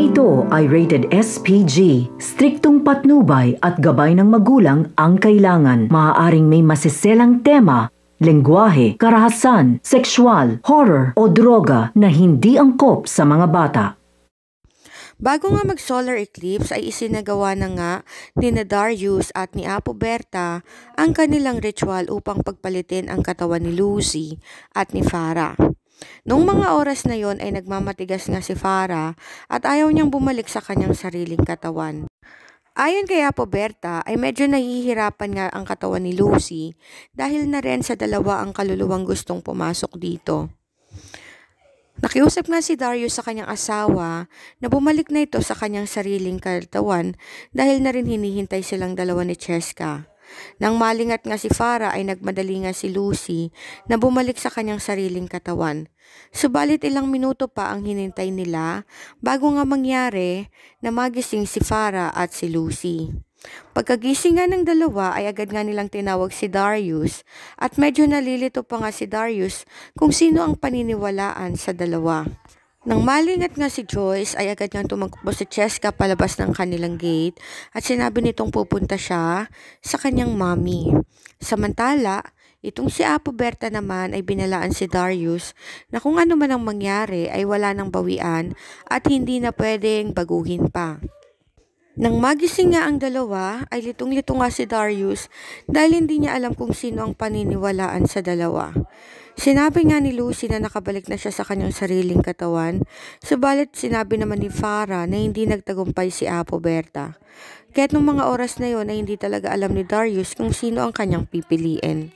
ito ay rated SPG. Striktong patnubay at gabay ng magulang ang kailangan. Maaaring may masiselang tema, lengguwahe, karahasan, sexual, horror o droga na hindi angkop sa mga bata. Bago nga mag-solar eclipse ay isinagawa na nga ni Darius at ni Apo Berta ang kanilang ritual upang pagpalitin ang katawan ni Lucy at ni Farah. Noong mga oras na yon ay nagmamatigas nga si Farah at ayaw niyang bumalik sa kanyang sariling katawan. Ayon kay Apo Berta ay medyo nahihirapan nga ang katawan ni Lucy dahil na rin sa dalawa ang kaluluwang gustong pumasok dito. Nakiusap nga si Darius sa kanyang asawa na bumalik na ito sa kanyang sariling katawan dahil na rin hinihintay silang dalawa ni Cheska. Nang malingat nga si Farah ay nagmadali nga si Lucy na bumalik sa kanyang sariling katawan. Subalit ilang minuto pa ang hinintay nila bago nga mangyari na magising si Farah at si Lucy. Pagkagising nga ng dalawa ay agad nga nilang tinawag si Darius at medyo nalilito pa nga si Darius kung sino ang paniniwalaan sa dalawa. Nang malingat nga si Joyce ay agad nga tumakbo si Cheska palabas ng kanilang gate at sinabi nitong pupunta siya sa kanyang mommy. Samantala, itong si Apo Berta naman ay binalaan si Darius na kung ano man ang mangyari ay wala nang bawian at hindi na pwedeng baguhin pa. Nang magising nga ang dalawa ay litong-lito nga si Darius dahil hindi niya alam kung sino ang paniniwalaan sa dalawa. Sinabi nga ni Lucy na nakabalik na siya sa kanyang sariling katawan, subalit sinabi naman ni Farah na hindi nagtagumpay si Apo Berta. Kaya't nung mga oras na yon ay hindi talaga alam ni Darius kung sino ang kanyang pipiliin.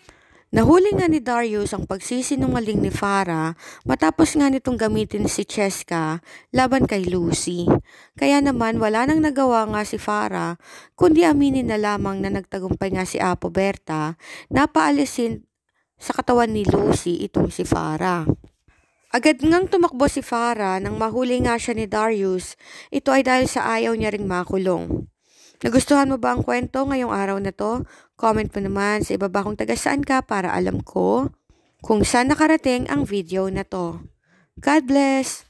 Nahuli nga ni Darius ang pagsisinungaling ni Farah matapos nga nitong gamitin si Cheska laban kay Lucy. Kaya naman wala nang nagawa nga si Farah kundi aminin na lamang na nagtagumpay nga si Apo Berta na paalisin sa katawan ni Lucy itong si Farah. Agad ngang tumakbo si Farah nang mahuli nga siya ni Darius. Ito ay dahil sa ayaw niya ring makulong. Nagustuhan mo ba ang kwento ngayong araw na to? Comment mo naman sa ibaba kung taga saan ka para alam ko kung saan nakarating ang video na to. God bless!